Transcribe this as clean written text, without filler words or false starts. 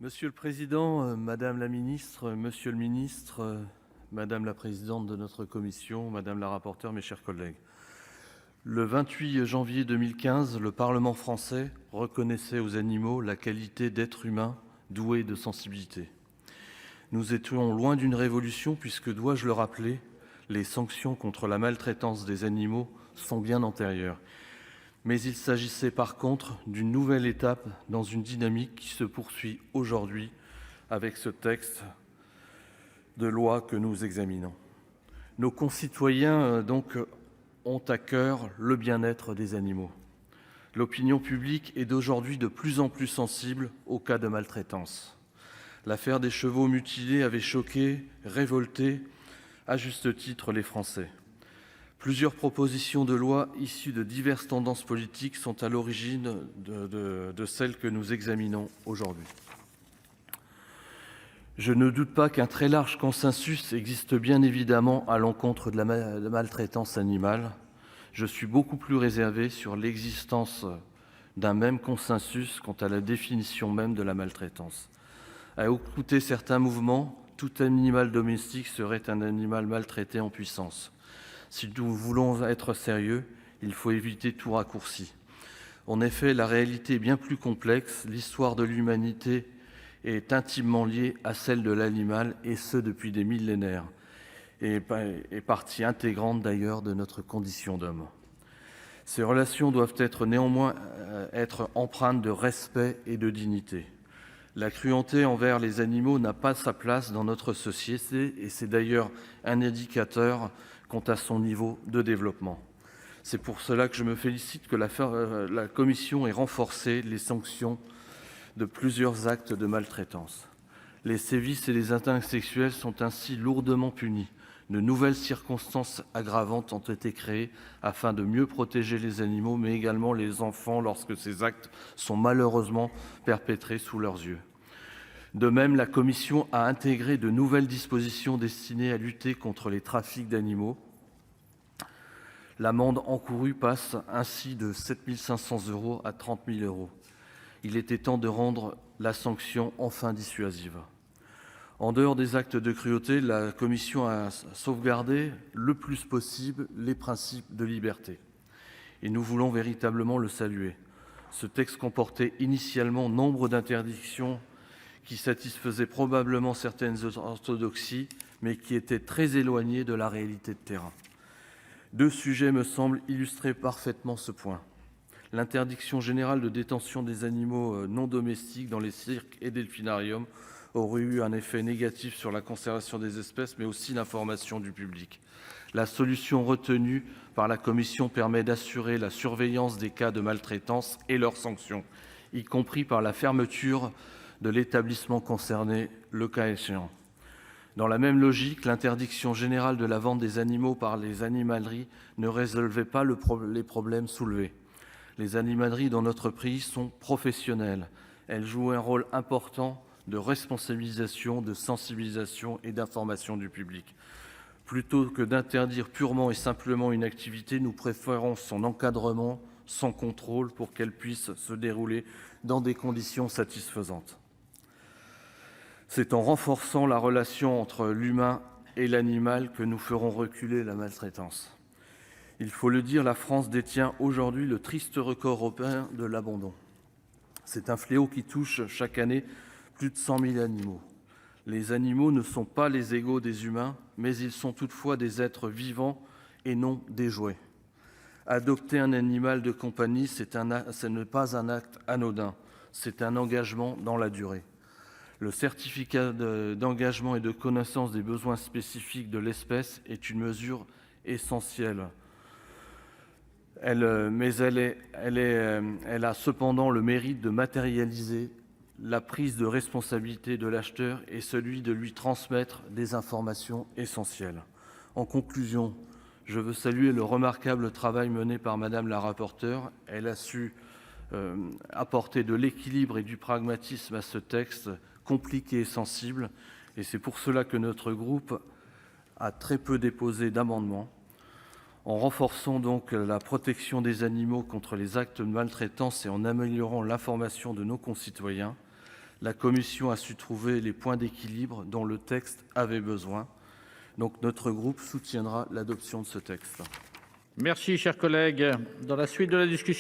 Monsieur le président, madame la ministre, monsieur le ministre, madame la présidente de notre commission, madame la rapporteure, mes chers collègues. Le 28 janvier 2015, le Parlement français reconnaissait aux animaux la qualité d'être humain doué de sensibilité. Nous étions loin d'une révolution puisque, dois-je le rappeler, les sanctions contre la maltraitance des animaux sont bien antérieures. Mais il s'agissait par contre d'une nouvelle étape dans une dynamique qui se poursuit aujourd'hui avec ce texte de loi que nous examinons. Nos concitoyens ont à cœur le bien-être des animaux. L'opinion publique est d'aujourd'hui de plus en plus sensible aux cas de maltraitance. L'affaire des chevaux mutilés avait choqué, révolté, à juste titre, les Français. Plusieurs propositions de loi issues de diverses tendances politiques sont à l'origine de celles que nous examinons aujourd'hui. Je ne doute pas qu'un très large consensus existe bien évidemment à l'encontre de la maltraitance animale. Je suis beaucoup plus réservé sur l'existence d'un même consensus quant à la définition même de la maltraitance. À écouter certains mouvements, tout animal domestique serait un animal maltraité en puissance. Si nous voulons être sérieux, il faut éviter tout raccourci. En effet, la réalité est bien plus complexe. L'histoire de l'humanité est intimement liée à celle de l'animal, et ce depuis des millénaires, et partie intégrante d'ailleurs de notre condition d'homme. Ces relations doivent néanmoins être empreintes de respect et de dignité. La cruauté envers les animaux n'a pas sa place dans notre société, et c'est d'ailleurs un indicateur quant à son niveau de développement. C'est pour cela que je me félicite que la Commission ait renforcé les sanctions de plusieurs actes de maltraitance. Les sévices et les atteintes sexuelles sont ainsi lourdement punis. De nouvelles circonstances aggravantes ont été créées afin de mieux protéger les animaux, mais également les enfants lorsque ces actes sont malheureusement perpétrés sous leurs yeux. De même, la Commission a intégré de nouvelles dispositions destinées à lutter contre les trafics d'animaux. L'amende encourue passe ainsi de 7 500 € à 30 000 €. Il était temps de rendre la sanction enfin dissuasive. En dehors des actes de cruauté, la Commission a sauvegardé le plus possible les principes de liberté. Et nous voulons véritablement le saluer. Ce texte comportait initialement nombre d'interdictions qui satisfaisaient probablement certaines orthodoxies, mais qui étaient très éloignées de la réalité de terrain. Deux sujets me semblent illustrer parfaitement ce point. L'interdiction générale de détention des animaux non domestiques dans les cirques et delphinariums aurait eu un effet négatif sur la conservation des espèces, mais aussi l'information du public. La solution retenue par la Commission permet d'assurer la surveillance des cas de maltraitance et leurs sanctions, y compris par la fermeture de l'établissement concerné, le cas échéant. Dans la même logique, l'interdiction générale de la vente des animaux par les animaleries ne résolvait pas les problèmes soulevés. Les animaleries dans notre pays sont professionnelles. Elles jouent un rôle important de responsabilisation, de sensibilisation et d'information du public. Plutôt que d'interdire purement et simplement une activité, nous préférons son encadrement sans contrôle pour qu'elle puisse se dérouler dans des conditions satisfaisantes. C'est en renforçant la relation entre l'humain et l'animal que nous ferons reculer la maltraitance. Il faut le dire, la France détient aujourd'hui le triste record européen de l'abandon. C'est un fléau qui touche chaque année plus de 100 000 animaux. Les animaux ne sont pas les égaux des humains, mais ils sont toutefois des êtres vivants et non des jouets. Adopter un animal de compagnie, ce n'est pas un acte anodin, c'est un engagement dans la durée. Le certificat d'engagement et de connaissance des besoins spécifiques de l'espèce est une mesure essentielle. Elle a cependant le mérite de matérialiser la prise de responsabilité de l'acheteur et celui de lui transmettre des informations essentielles. En conclusion, je veux saluer le remarquable travail mené par Madame la rapporteure. Elle a su apporter de l'équilibre et du pragmatisme à ce texte compliqué et sensible, et c'est pour cela que notre groupe a très peu déposé d'amendements. En renforçant donc la protection des animaux contre les actes de maltraitance et en améliorant l'information de nos concitoyens, La commission a su trouver les points d'équilibre dont le texte avait besoin. Donc notre groupe soutiendra l'adoption de ce texte. Merci, cher collègue. Dans la suite de la discussion.